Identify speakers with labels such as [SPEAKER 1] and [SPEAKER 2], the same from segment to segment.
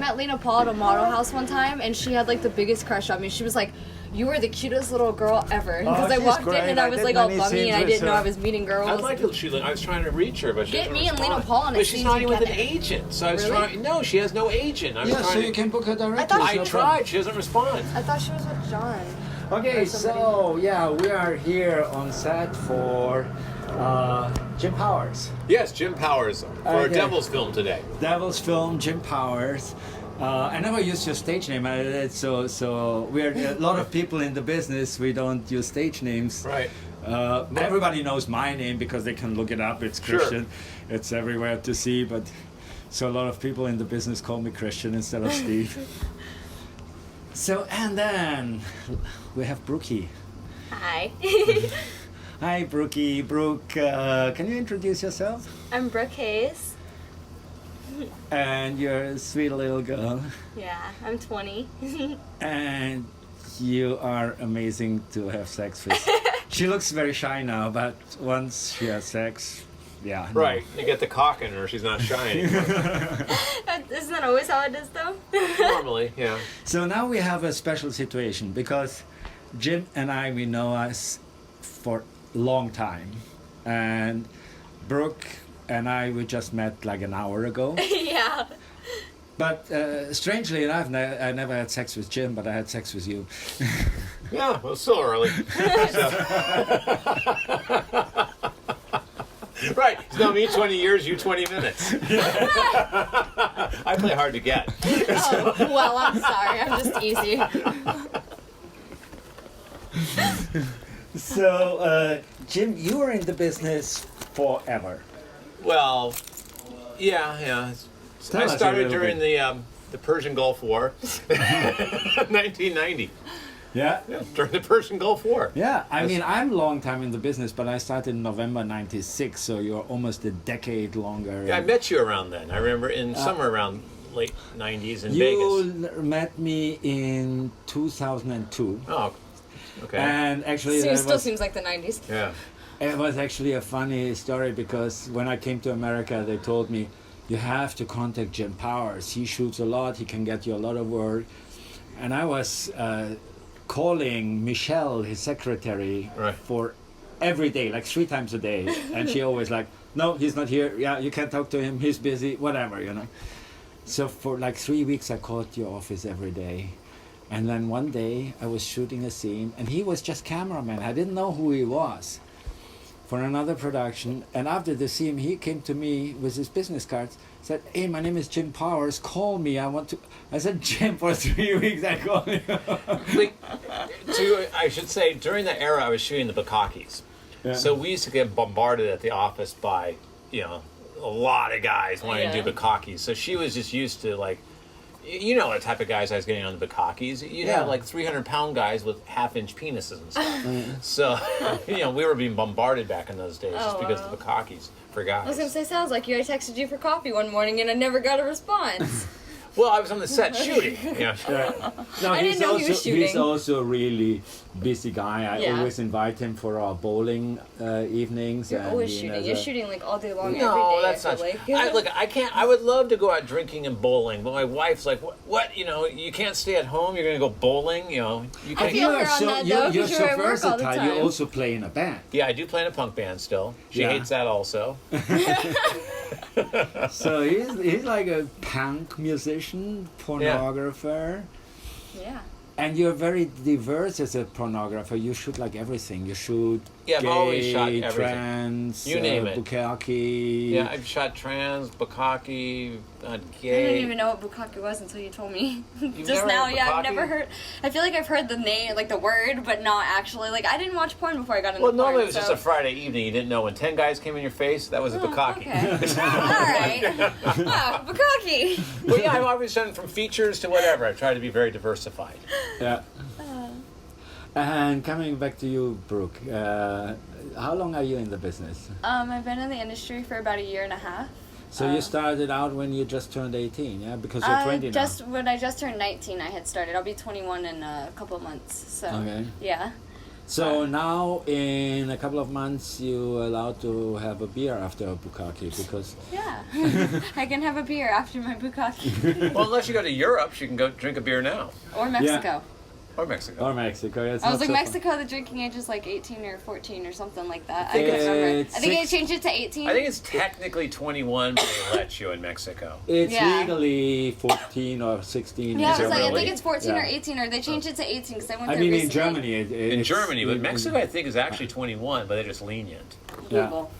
[SPEAKER 1] met Lena Paul at a model house one time, and she had like the biggest crush on me. She was like, "You were the cutest little girl ever." Because I walked in and I was like all bummy, and I didn't know I was meeting girls.
[SPEAKER 2] I like that I was trying to reach her, but she
[SPEAKER 1] get
[SPEAKER 2] didn't
[SPEAKER 1] me and
[SPEAKER 2] respond.
[SPEAKER 1] Lena Paul on a
[SPEAKER 2] But she's not even with an agent, so I was trying. No, she has no agent. I was
[SPEAKER 3] Yeah, so you can book her directly.
[SPEAKER 1] I
[SPEAKER 2] I tried. She doesn't respond.
[SPEAKER 1] I thought she was with John.
[SPEAKER 3] Okay, so yeah, we are here on set for Jim Powers.
[SPEAKER 2] Yes, Jim Powers for a
[SPEAKER 3] Okay.
[SPEAKER 2] Devil's film today.
[SPEAKER 3] Devil's film, Jim Powers. I never used your stage name, so we're a lot of people in the business. We don't use stage names.
[SPEAKER 2] Right.
[SPEAKER 3] Everybody knows my name because they can look it up. It's Christian.
[SPEAKER 2] Sure.
[SPEAKER 3] It's everywhere to see. But so a lot of people in the business call me Christian instead of Steve. So and then we have Brookie.
[SPEAKER 1] Hi.
[SPEAKER 3] Hi, Brookie. Brooke, can you introduce yourself?
[SPEAKER 1] I'm Brooke Haze.
[SPEAKER 3] And you're a sweet little girl.
[SPEAKER 1] Yeah, I'm 20.
[SPEAKER 3] And you are amazing to have sex with. She looks very shy now, but once she has sex, yeah. no.
[SPEAKER 2] Right. You get the cock in her. She's not shy anymore.
[SPEAKER 1] Isn't that always how it is, though?
[SPEAKER 2] Normally, yeah.
[SPEAKER 3] So now we have a special situation because Jim and I, we know us for a long time. And Brooke and I, we just met like an hour ago.
[SPEAKER 1] Yeah.
[SPEAKER 3] But strangely enough, I never had sex with Jim, but I had sex with you.
[SPEAKER 2] Yeah, well, it's still early. Right. So me 20 years, you 20 minutes. I play hard to get.
[SPEAKER 1] Oh, well, I'm sorry. I'm just easy.
[SPEAKER 3] So, Jim, you were in the business forever.
[SPEAKER 2] Well, yeah.
[SPEAKER 3] Tell
[SPEAKER 2] I
[SPEAKER 3] us a
[SPEAKER 2] started
[SPEAKER 3] little
[SPEAKER 2] during the Persian Gulf War, 1990.
[SPEAKER 3] Yeah?
[SPEAKER 2] Yeah, during the Persian Gulf War.
[SPEAKER 3] Yeah, I mean, I'm a long time in the business, but I started in November 96, so you're almost a decade longer.
[SPEAKER 2] Yeah, I met you around then. I remember in somewhere around late 90s in Vegas.
[SPEAKER 3] You met me in 2002.
[SPEAKER 2] Oh, okay.
[SPEAKER 3] And actually,
[SPEAKER 1] It
[SPEAKER 3] that
[SPEAKER 1] still
[SPEAKER 3] was,
[SPEAKER 1] seems like the 90s.
[SPEAKER 2] Yeah.
[SPEAKER 3] it was actually a funny story because when I came to America, they told me, you have to contact Jim Powers. He shoots a lot, he can get you a lot of work. And I was calling Michelle, his secretary,
[SPEAKER 2] Right.
[SPEAKER 3] for every day, like 3 times a day. And she always like, no, he's not here. Yeah, you can't talk to him. He's busy, whatever, you know. So for like 3 weeks, I called your office every day. And then one day I was shooting a scene and he was just cameraman. I didn't know who he was for another production. And after the scene, he came to me with his business cards, said, hey, my name is Jim Powers, call me, I said, Jim, for 3 weeks I called you.
[SPEAKER 2] I should say, during the era I was shooting the Bukakis.
[SPEAKER 3] Yeah.
[SPEAKER 2] So we used to get bombarded at the office by, a lot of guys wanting to do Bukakis. So she was just used to, like, you know what type of guys I was getting on the Bukakis. You'd have like 300-pound guys with half-inch penises and stuff. So, we were being bombarded back in those days just because of the Bukakis for guys.
[SPEAKER 1] I was going to say, sounds like I texted you for coffee one morning and I never got a response.
[SPEAKER 2] Well, I was on the set shooting.
[SPEAKER 3] No,
[SPEAKER 1] I didn't know he was shooting.
[SPEAKER 3] He's also a really busy guy. I
[SPEAKER 1] Yeah.
[SPEAKER 3] always invite him for our bowling evenings.
[SPEAKER 1] You're
[SPEAKER 3] and
[SPEAKER 1] always
[SPEAKER 3] he
[SPEAKER 1] shooting.
[SPEAKER 3] has
[SPEAKER 1] You're
[SPEAKER 3] a-
[SPEAKER 1] shooting like all day long every
[SPEAKER 2] No,
[SPEAKER 1] day.
[SPEAKER 2] that's
[SPEAKER 1] I
[SPEAKER 2] not.
[SPEAKER 1] feel like.
[SPEAKER 2] Look, I can't. I would love to go out drinking and bowling, but my wife's like, "What? You can't stay at home. You're going to go bowling. You
[SPEAKER 1] I
[SPEAKER 2] can't."
[SPEAKER 1] feel
[SPEAKER 3] You
[SPEAKER 1] her
[SPEAKER 3] are
[SPEAKER 1] on
[SPEAKER 3] so,
[SPEAKER 1] that,
[SPEAKER 3] you-
[SPEAKER 1] though,
[SPEAKER 3] you're
[SPEAKER 1] 'cause
[SPEAKER 3] so
[SPEAKER 1] you're at work all the
[SPEAKER 3] versatile. You
[SPEAKER 1] time.
[SPEAKER 3] also play in a band.
[SPEAKER 2] Yeah, I do play in a punk band still. She
[SPEAKER 3] Yeah.
[SPEAKER 2] hates that also.
[SPEAKER 3] So he's like a punk musician, pornographer.
[SPEAKER 1] Yeah.
[SPEAKER 3] And you're very diverse as a pornographer. You shoot like everything. You shoot
[SPEAKER 2] Yeah, I've
[SPEAKER 3] gay,
[SPEAKER 2] always shot everything.
[SPEAKER 3] trans,
[SPEAKER 2] You name it.
[SPEAKER 3] bukkake.
[SPEAKER 2] Yeah, I've shot trans, bukkake,
[SPEAKER 1] I
[SPEAKER 2] gay.
[SPEAKER 1] didn't even know what bukkake was until you told me just
[SPEAKER 2] never
[SPEAKER 1] now.
[SPEAKER 2] heard
[SPEAKER 1] Yeah, I've
[SPEAKER 2] bukkake?
[SPEAKER 1] never heard. I feel like I've heard the name, like the word, but not actually. Like I didn't watch porn before I got into
[SPEAKER 2] Well,
[SPEAKER 1] porn.
[SPEAKER 2] normally it was
[SPEAKER 1] so.
[SPEAKER 2] just a Friday evening. You didn't know when 10 guys came in your face. That was a bukkake.
[SPEAKER 1] Okay. All right. Wow, bukkake.
[SPEAKER 2] Well, yeah, I've always done from features to whatever. I've tried to be very diversified.
[SPEAKER 3] Yeah. And coming back to you, Brooke, how long are you in the business?
[SPEAKER 1] I've been in the industry for about a year and a half.
[SPEAKER 3] So you started out when you just turned 18, yeah? Because you're 20 now.
[SPEAKER 1] When I just turned 19, I had started. I'll be 21 in a couple of months. So
[SPEAKER 3] Okay.
[SPEAKER 1] yeah.
[SPEAKER 3] So now, in a couple of months, you're allowed to have a beer after a bukkake because
[SPEAKER 1] Yeah. I can have a beer after my bukkake.
[SPEAKER 2] Well, unless you go to Europe, you can go drink a beer now.
[SPEAKER 1] Or Mexico.
[SPEAKER 2] Or Mexico.
[SPEAKER 3] or Mexico. It's
[SPEAKER 1] I was
[SPEAKER 3] not
[SPEAKER 1] like,
[SPEAKER 3] so
[SPEAKER 1] Mexico, the drinking age is like 18 or 14 or something like that. I
[SPEAKER 3] think
[SPEAKER 1] can't remember.
[SPEAKER 3] it's
[SPEAKER 1] I think they
[SPEAKER 3] six-
[SPEAKER 1] changed it to 18.
[SPEAKER 2] I think it's technically 21, but they let you in Mexico.
[SPEAKER 3] It's
[SPEAKER 1] Yeah.
[SPEAKER 3] legally 14 or 16.
[SPEAKER 1] yeah, I
[SPEAKER 3] Is
[SPEAKER 1] was
[SPEAKER 3] it
[SPEAKER 1] like, I
[SPEAKER 3] really?
[SPEAKER 1] think it's 14 or
[SPEAKER 3] Yeah.
[SPEAKER 1] 18, or they changed it to 18 because I went
[SPEAKER 3] I
[SPEAKER 1] there
[SPEAKER 3] mean,
[SPEAKER 1] recently.
[SPEAKER 3] in Germany.
[SPEAKER 2] In Germany, but Mexico, I think, is actually 21, but they're just lenient.
[SPEAKER 3] Yeah.
[SPEAKER 1] Google.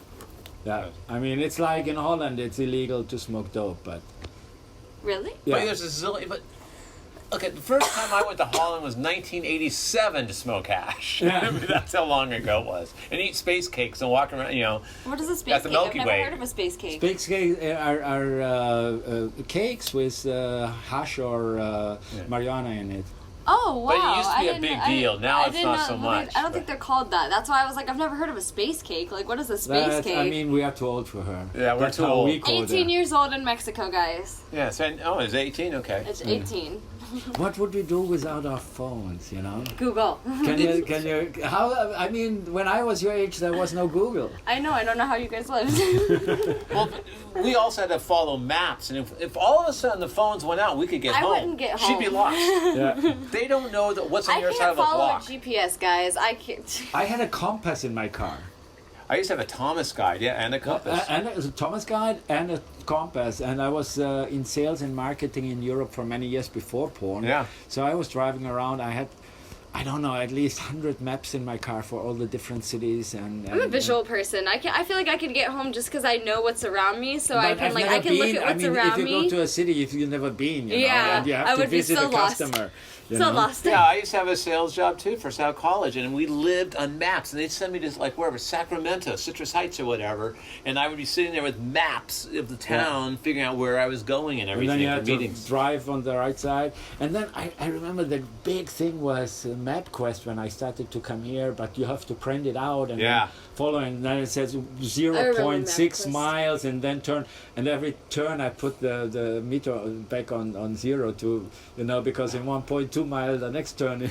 [SPEAKER 3] Yeah. I mean, it's like in Holland, it's illegal to smoke dope, but
[SPEAKER 1] Really?
[SPEAKER 3] yeah.
[SPEAKER 2] But there's a zillion. But okay, the first time I went to Holland was 1987 to smoke hash.
[SPEAKER 3] Yeah.
[SPEAKER 2] I mean, that's how long ago it was. And eat space cakes and walk around. You know,
[SPEAKER 1] What is a space
[SPEAKER 2] At the
[SPEAKER 1] cake?
[SPEAKER 2] Milky
[SPEAKER 1] I've never
[SPEAKER 2] Way.
[SPEAKER 1] heard of a space cake.
[SPEAKER 3] Space cakes are cakes with hash or marijuana in it.
[SPEAKER 1] Oh, wow.
[SPEAKER 2] But it used to be
[SPEAKER 1] I
[SPEAKER 2] a big
[SPEAKER 1] didn't-
[SPEAKER 2] deal. Now
[SPEAKER 1] I
[SPEAKER 2] it's
[SPEAKER 1] didn't
[SPEAKER 2] not
[SPEAKER 1] know-
[SPEAKER 2] so
[SPEAKER 1] well,
[SPEAKER 2] much,
[SPEAKER 1] I don't
[SPEAKER 2] but-
[SPEAKER 1] think they're called that. That's why I was like, I've never heard of a space cake. Like, what is a space cake?
[SPEAKER 3] I mean, we are too old for her.
[SPEAKER 2] Yeah, we're
[SPEAKER 3] That's
[SPEAKER 2] too
[SPEAKER 3] how
[SPEAKER 2] old.
[SPEAKER 3] we call
[SPEAKER 1] 18
[SPEAKER 3] it.
[SPEAKER 1] years old in Mexico, guys.
[SPEAKER 2] yeah. So, it's 18. Okay.
[SPEAKER 1] It's 18.
[SPEAKER 3] What would we do without our phones, you know?
[SPEAKER 1] Google.
[SPEAKER 3] Can you, how, I mean, when I was your age, there was no Google.
[SPEAKER 1] I know. I don't know how you guys lived.
[SPEAKER 2] Well, we also had to follow maps, and if all of a sudden the phones went out, we could get
[SPEAKER 1] I
[SPEAKER 2] home.
[SPEAKER 1] wouldn't get
[SPEAKER 2] She'd be
[SPEAKER 1] home.
[SPEAKER 2] lost.
[SPEAKER 3] Yeah.
[SPEAKER 2] They don't know what's on
[SPEAKER 1] I
[SPEAKER 2] your side
[SPEAKER 1] can't
[SPEAKER 2] of the
[SPEAKER 1] follow a
[SPEAKER 2] block.
[SPEAKER 1] GPS, guys. I can't.
[SPEAKER 3] I had a compass in my car.
[SPEAKER 2] I used to have a Thomas guide, yeah, and a compass.
[SPEAKER 3] And it was a Thomas guide and a compass. And I was in sales and marketing in Europe for many years before porn.
[SPEAKER 2] Yeah.
[SPEAKER 3] So I was driving around. I had, I don't know, at least 100 maps in my car for all the different cities. And
[SPEAKER 1] I'm a visual person. I feel like I could get home just because I know what's around me, so I
[SPEAKER 3] But
[SPEAKER 1] can
[SPEAKER 3] I've
[SPEAKER 1] like
[SPEAKER 3] never
[SPEAKER 1] I can look
[SPEAKER 3] been-
[SPEAKER 1] at what's
[SPEAKER 3] I mean,
[SPEAKER 1] around
[SPEAKER 3] if you
[SPEAKER 1] me.
[SPEAKER 3] go to a city, you've never been, you know,
[SPEAKER 1] Yeah,
[SPEAKER 3] and you have
[SPEAKER 1] I
[SPEAKER 3] to
[SPEAKER 1] would be
[SPEAKER 3] visit
[SPEAKER 1] so
[SPEAKER 3] a
[SPEAKER 1] lost.
[SPEAKER 3] customer. You
[SPEAKER 1] So
[SPEAKER 3] know?
[SPEAKER 1] lost.
[SPEAKER 2] Yeah, I used to have a sales job too for South College, and we lived on maps. And they'd send me to like wherever, Sacramento, Citrus Heights, or whatever. And I would be sitting there with maps of the town, figuring out where I was going and
[SPEAKER 3] And
[SPEAKER 2] everything
[SPEAKER 3] then you
[SPEAKER 2] for
[SPEAKER 3] had to
[SPEAKER 2] meetings.
[SPEAKER 3] drive on the right side. And then I remember the big thing was MapQuest when I started to come here, but you have to print it out and
[SPEAKER 2] Yeah.
[SPEAKER 3] then follow, and then it says
[SPEAKER 1] remember
[SPEAKER 3] 0.6
[SPEAKER 1] MapQuest.
[SPEAKER 3] miles, and then turn, and every turn I put the meter back on zero to, you know, because in 1.2 mile the next turn.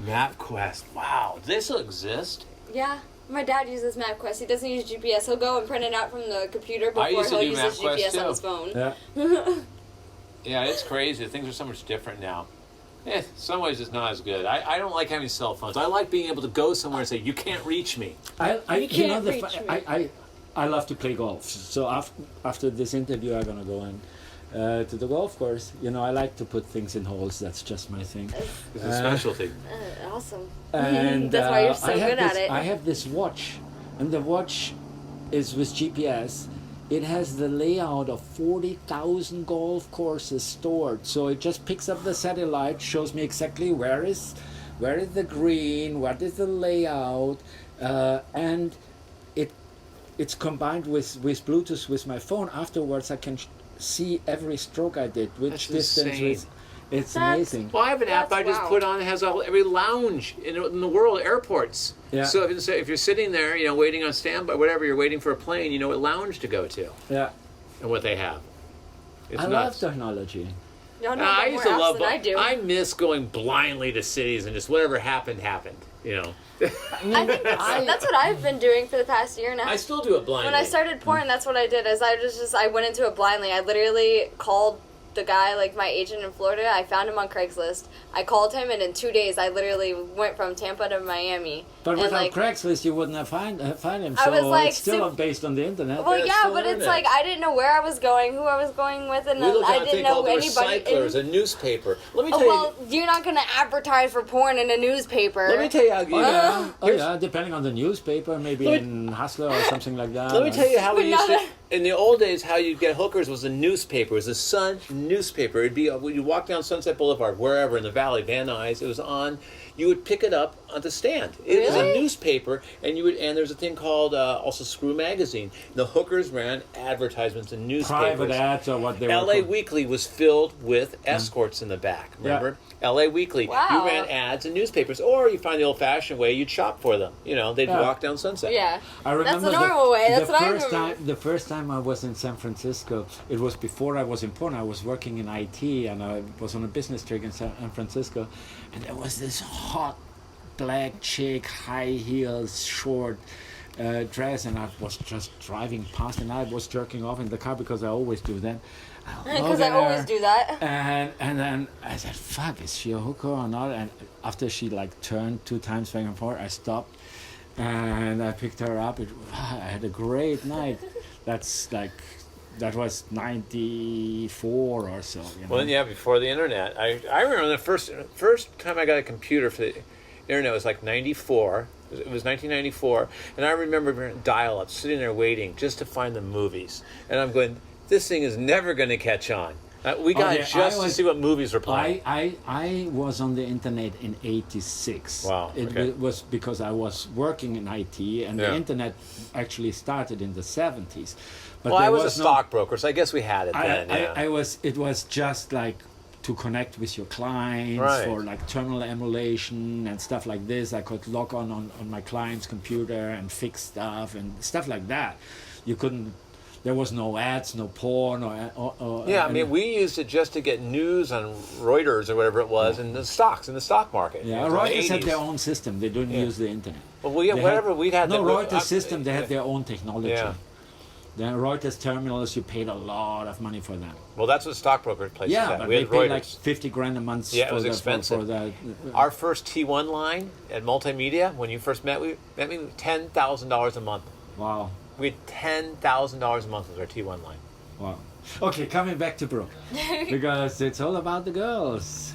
[SPEAKER 2] MapQuest, wow, this still exist?
[SPEAKER 1] Yeah. My dad uses MapQuest. He doesn't use GPS. He'll go and print it out from the computer
[SPEAKER 2] I
[SPEAKER 1] before
[SPEAKER 2] used to
[SPEAKER 1] he'll
[SPEAKER 2] do
[SPEAKER 1] use his
[SPEAKER 2] MapQuest
[SPEAKER 1] GPS
[SPEAKER 2] too.
[SPEAKER 1] on his phone.
[SPEAKER 3] Yeah.
[SPEAKER 2] Yeah, it's crazy. Things are so much different now. In some ways it's not as good. I don't like having cell phones. I like being able to go somewhere and say, you can't reach me.
[SPEAKER 1] You can't reach me.
[SPEAKER 3] I love to play golf. So after this interview, I'm gonna go in to the golf course. You know, I like to put things in holes. That's just my thing.
[SPEAKER 2] It's a specialty.
[SPEAKER 1] Awesome.
[SPEAKER 3] And
[SPEAKER 1] That's why you're so
[SPEAKER 3] I have
[SPEAKER 1] good at
[SPEAKER 3] this-
[SPEAKER 1] it.
[SPEAKER 3] I have this watch, and the watch is with GPS. It has the layout of 40,000 golf courses stored. So it just picks up the satellite, shows me exactly where is the green, what is the layout, and it's combined with Bluetooth with my phone. Afterwards, I can see every stroke I did, which
[SPEAKER 2] That's
[SPEAKER 3] distance.
[SPEAKER 2] insane.
[SPEAKER 3] It's
[SPEAKER 1] That's-
[SPEAKER 3] amazing.
[SPEAKER 2] Well, I have an app I just
[SPEAKER 1] wow.
[SPEAKER 2] put on that has every lounge in the world, airports.
[SPEAKER 3] Yeah.
[SPEAKER 2] So if you're sitting there, waiting on standby, whatever, you're waiting for a plane, you know what lounge to go to
[SPEAKER 3] Yeah,
[SPEAKER 2] and what they have. It's
[SPEAKER 3] I love
[SPEAKER 2] nuts.
[SPEAKER 3] technology.
[SPEAKER 1] Y'all know
[SPEAKER 2] I
[SPEAKER 1] more
[SPEAKER 2] used to
[SPEAKER 1] apps
[SPEAKER 2] love.
[SPEAKER 1] than I do.
[SPEAKER 2] I miss going blindly to cities and just whatever happened. You know.
[SPEAKER 1] I think that's what I've been doing for the past year and a half.
[SPEAKER 2] I still do it blindly.
[SPEAKER 1] When I started porn, that's what I did. Is I went into it blindly. I literally called the guy, like my agent in Florida. I found him on Craigslist. I called him, and in 2 days, I literally went from Tampa to Miami.
[SPEAKER 3] But
[SPEAKER 1] and
[SPEAKER 3] without
[SPEAKER 1] like,
[SPEAKER 3] Craigslist, you wouldn't have find him.
[SPEAKER 1] I
[SPEAKER 3] So
[SPEAKER 1] was like,
[SPEAKER 3] it's still based on the internet.
[SPEAKER 1] well,
[SPEAKER 2] Yeah,
[SPEAKER 1] yeah,
[SPEAKER 2] still
[SPEAKER 1] but it's
[SPEAKER 2] internet.
[SPEAKER 1] like I didn't know where I was going, who I was going with, and
[SPEAKER 2] we looked
[SPEAKER 1] I
[SPEAKER 2] at a
[SPEAKER 1] didn't
[SPEAKER 2] thing
[SPEAKER 1] know
[SPEAKER 2] called the
[SPEAKER 1] anybody.
[SPEAKER 2] Recyclers, a newspaper. Let me tell
[SPEAKER 1] Well, you're not gonna advertise for porn in a newspaper.
[SPEAKER 2] you. Let me tell you how.
[SPEAKER 3] Oh yeah, depending on the newspaper, maybe
[SPEAKER 2] Let me-
[SPEAKER 3] in Hustler or something like that.
[SPEAKER 2] Let me tell you how we
[SPEAKER 1] But
[SPEAKER 2] used to.
[SPEAKER 1] not-
[SPEAKER 2] In the old days, how you'd get hookers was a newspaper. It was a Sun newspaper. It'd be when you walk down Sunset Boulevard, wherever in the valley, Van Nuys. It was on. You would pick it up on the stand. It was a
[SPEAKER 1] Really?
[SPEAKER 2] newspaper, and there's a thing called also Screw Magazine. The hookers ran advertisements in newspapers.
[SPEAKER 3] Private ads or what they were
[SPEAKER 2] LA
[SPEAKER 3] called.
[SPEAKER 2] Weekly was filled with escorts in the back. Remember? LA Weekly.
[SPEAKER 1] Wow.
[SPEAKER 2] You ran ads in newspapers, or you find the old-fashioned way. You'd shop for them. They'd
[SPEAKER 3] Yeah.
[SPEAKER 2] walk down Sunset.
[SPEAKER 1] Yeah,
[SPEAKER 3] I remember
[SPEAKER 1] that's the normal way. That's
[SPEAKER 3] the
[SPEAKER 1] what I
[SPEAKER 3] first
[SPEAKER 1] remember.
[SPEAKER 3] time. The first time I was in San Francisco, it was before I was in porn. I was working in IT, and I was on a business trip in San Francisco, and there was this hot black chick, high heels, short dress, and I was just driving past, and I was jerking off in the car because I always do that.
[SPEAKER 1] Because I always do that.
[SPEAKER 3] And then I said, "Fuck, is she a hooker or not?" And after she like turned 2 times back and forth, I stopped and I picked her up. I had a great night. That was 94 or so. You know?
[SPEAKER 2] Well, yeah, before the internet. I remember the first time I got a computer for the internet was like 94. It was 1994, and I remember dial-up, sitting there waiting just to find the movies. And I'm going, this thing is never going to catch on. We got to see what movies were playing.
[SPEAKER 3] I was on the internet in 86.
[SPEAKER 2] Wow.
[SPEAKER 3] It was because I was working in IT, and the internet actually started in the 70s. But
[SPEAKER 2] I was a stockbroker, so I guess we had it then.
[SPEAKER 3] It was just like to connect with your clients for like terminal emulation and stuff like this. I could log on my client's computer and fix stuff and stuff like that. You couldn't. There was no ads, no porn,
[SPEAKER 2] I mean, we used it just to get news on Reuters or whatever it was, in the stock market.
[SPEAKER 3] Yeah, Reuters had their own system. They didn't use the internet.
[SPEAKER 2] Well, we'd had
[SPEAKER 3] no Reuters system. They had their own technology.
[SPEAKER 2] Yeah.
[SPEAKER 3] The Reuters terminals, you paid a lot of money for them.
[SPEAKER 2] Well, that's what stockbroker places had.
[SPEAKER 3] Yeah, but
[SPEAKER 2] we
[SPEAKER 3] they
[SPEAKER 2] had
[SPEAKER 3] paid
[SPEAKER 2] Reuters.
[SPEAKER 3] like 50 grand a month.
[SPEAKER 2] Yeah, it was expensive.
[SPEAKER 3] For that.
[SPEAKER 2] Our first T1 line at Multimedia, when you first met me, $10,000 a month.
[SPEAKER 3] Wow.
[SPEAKER 2] We had $10,000 a month as our T1 line.
[SPEAKER 3] Wow. Okay, coming back to Brooke. Because it's all about the girls.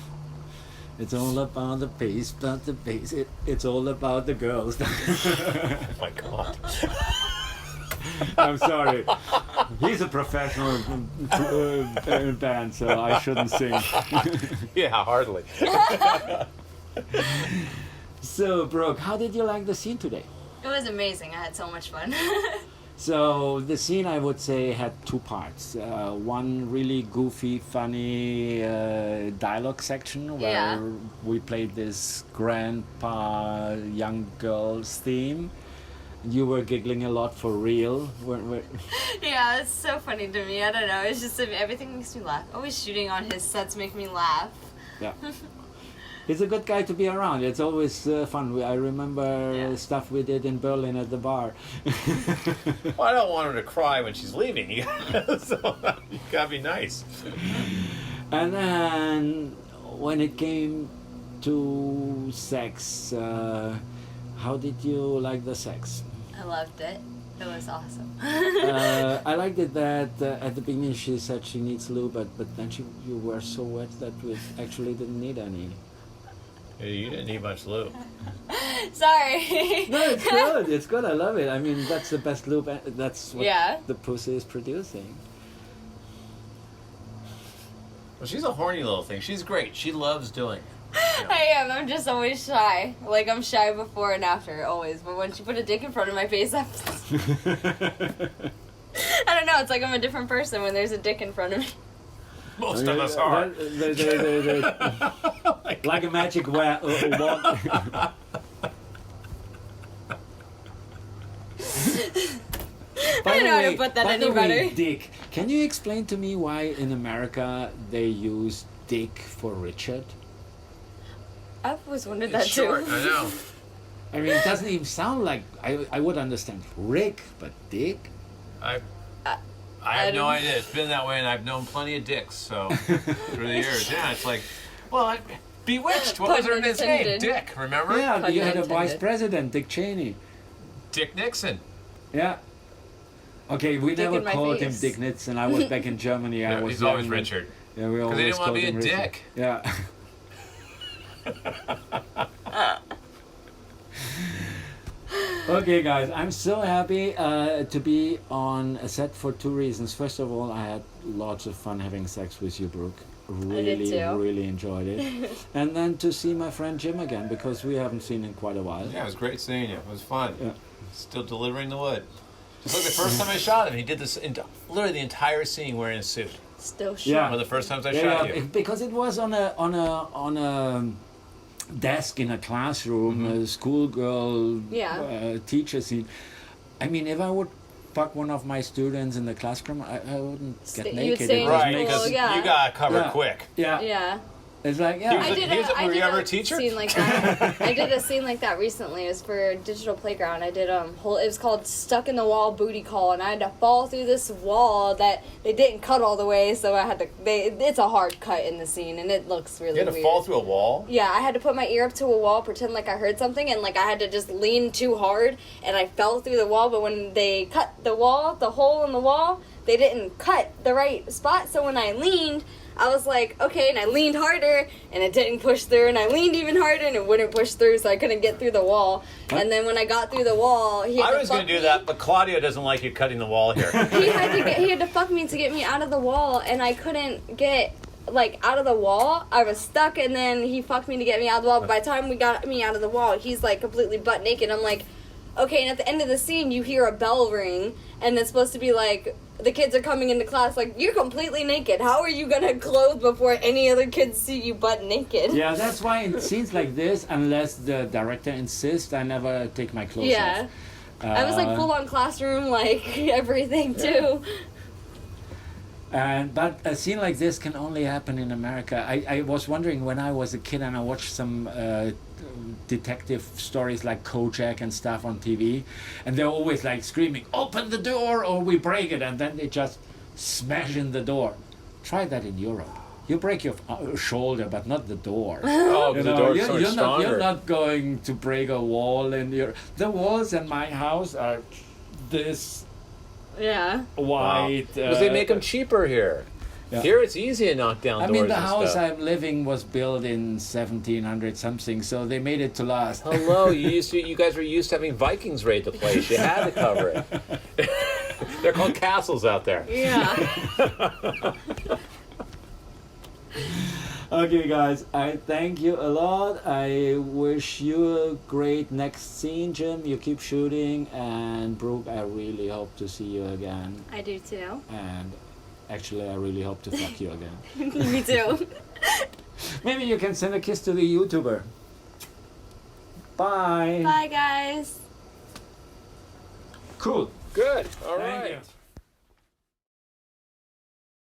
[SPEAKER 3] It's all about the bass, but the bass. It's all about the girls.
[SPEAKER 2] Oh my God.
[SPEAKER 3] I'm sorry. He's a professional band, so I shouldn't sing.
[SPEAKER 2] Yeah, hardly.
[SPEAKER 3] So, Brooke, how did you like the scene today?
[SPEAKER 1] It was amazing. I had so much fun.
[SPEAKER 3] So the scene, I would say, had 2 parts. One really goofy, funny dialogue section where we played this grandpa, young girls theme. You were giggling a lot for real.
[SPEAKER 1] Yeah, it's so funny to me. I don't know. It's just everything makes me laugh. Always shooting on his sets make me laugh.
[SPEAKER 3] Yeah. He's a good guy to be around. It's always fun. I remember stuff we did in Berlin at the bar.
[SPEAKER 2] Well, I don't want her to cry when she's leaving. So you gotta be nice.
[SPEAKER 3] And then when it came to sex, how did you like the sex?
[SPEAKER 1] I loved it. It was awesome.
[SPEAKER 3] I liked it that at the beginning she said she needs lube, but then you were so wet that we actually didn't need any.
[SPEAKER 2] You didn't need much lube.
[SPEAKER 1] Sorry.
[SPEAKER 3] No, it's good. It's good. I love it. I mean, that's the best lube. That's what the pussy is producing.
[SPEAKER 2] Well, she's a horny little thing. She's great. She loves doing it. You know.
[SPEAKER 1] I am. I'm just always shy. Like, I'm shy before and after, always. But when she put a dick in front of my face, I don't know. It's like I'm a different person when there's a dick in front of me.
[SPEAKER 2] Most of us are.
[SPEAKER 3] Like a magic wand.
[SPEAKER 1] I don't know how to put that any better.
[SPEAKER 3] Dick. Can you explain to me why in America they use dick for Richard?
[SPEAKER 1] I always wondered that
[SPEAKER 2] short,
[SPEAKER 1] too.
[SPEAKER 2] I know.
[SPEAKER 3] I mean, it doesn't even sound like I would understand Rick, but dick.
[SPEAKER 2] I have no idea. It's been that way, and I've known plenty of dicks. So through the years, it's like, well, Bewitched. What was her name? Dick. Remember?
[SPEAKER 3] Yeah, you had a vice president, Dick Cheney.
[SPEAKER 2] Dick Nixon.
[SPEAKER 3] Yeah. Okay, we
[SPEAKER 1] Dick
[SPEAKER 3] never called him Dick Nixon. I was back in Germany.
[SPEAKER 2] He's always Richard.
[SPEAKER 3] Yeah, we always
[SPEAKER 2] because he didn't want to be a
[SPEAKER 3] Richard.
[SPEAKER 2] dick.
[SPEAKER 3] Yeah. Okay, guys, I'm so happy to be on a set for 2 reasons. First of all, I had lots of fun having sex with you, Brooke. Really enjoyed it. And then to see my friend Jim again, because we haven't seen him in quite a while.
[SPEAKER 2] Yeah, it was great seeing you. It was fun.
[SPEAKER 3] Yeah.
[SPEAKER 2] Still delivering the wood. Just like the first time I shot him, he did this literally the entire scene wearing a suit.
[SPEAKER 1] Still short.
[SPEAKER 3] Yeah.
[SPEAKER 2] One of the first times I shot you.
[SPEAKER 3] Because it was on a desk in a classroom, a schoolgirl teacher scene. I mean, if I would fuck one of my students in the classroom, I wouldn't get naked.
[SPEAKER 1] stay in
[SPEAKER 2] Right, because you got covered quick.
[SPEAKER 3] Yeah.
[SPEAKER 1] Yeah.
[SPEAKER 3] It's like, yeah.
[SPEAKER 2] Were you ever a teacher?
[SPEAKER 1] Scene like that. I did a scene like that recently. It was for Digital Playground. I did it was called Stuck in the Wall Booty Call, and I had to fall through this wall that they didn't cut all the way, so I had to. It's a hard cut in the scene, and it looks really weird.
[SPEAKER 2] You had to fall through a wall?
[SPEAKER 1] Yeah, I had to put my ear up to a wall, pretend like I heard something, and like I had to just lean too hard, and I fell through the wall. But when they cut the wall, the hole in the wall, they didn't cut the right spot. So when I leaned, I was like, okay, and I leaned harder, and it didn't push through, and I leaned even harder, and it wouldn't push through, so I couldn't get through the wall. And then when I got through the wall,
[SPEAKER 2] I was going to do that, but Claudia doesn't like you cutting the wall here.
[SPEAKER 1] He had to fuck me to get me out of the wall, and I couldn't get like out of the wall. I was stuck, and then he fucked me to get me out of the wall. But by the time we got me out of the wall, he's like completely butt naked. I'm like, okay, and at the end of the scene, you hear a bell ring, and it's supposed to be like, the kids are coming into class, like, you're completely naked. How are you gonna clothe before any other kids see you butt naked?
[SPEAKER 3] Yeah, that's why in scenes like this, unless the director insists, I never take my clothes off.
[SPEAKER 1] I was like full on classroom, like everything too.
[SPEAKER 3] But a scene like this can only happen in America. I was wondering when I was a kid and I watched some detective stories like Kojak and stuff on TV, and they're always like screaming, "Open the door or we break it," and then they just smash in the door. Try that in Europe. You break your shoulder, but not the door.
[SPEAKER 2] Oh, the door's so much stronger.
[SPEAKER 3] You're not going to break a wall in your. The walls in my house are this.
[SPEAKER 1] Yeah.
[SPEAKER 3] White.
[SPEAKER 2] Because they make them cheaper here. Yeah. Here it's easy to knock down doors.
[SPEAKER 3] I mean, the house
[SPEAKER 2] stuff.
[SPEAKER 3] I'm living was built in 1700 something, so they made it to last.
[SPEAKER 2] Hello, you guys were used to having Vikings raid the place. You had to cover it. They're called castles out there.
[SPEAKER 1] Yeah.
[SPEAKER 3] Okay, guys, I thank you a lot. I wish you a great next scene, Jim. You keep shooting, and Brooke, I really hope to see you again.
[SPEAKER 1] I do too.
[SPEAKER 3] And actually, I really hope to fuck you again.
[SPEAKER 1] Me too.
[SPEAKER 3] Maybe you can send a kiss to the YouTuber. Bye.
[SPEAKER 1] Bye, guys.
[SPEAKER 3] Cool.
[SPEAKER 2] Good. All
[SPEAKER 3] Thank
[SPEAKER 2] right.
[SPEAKER 3] you.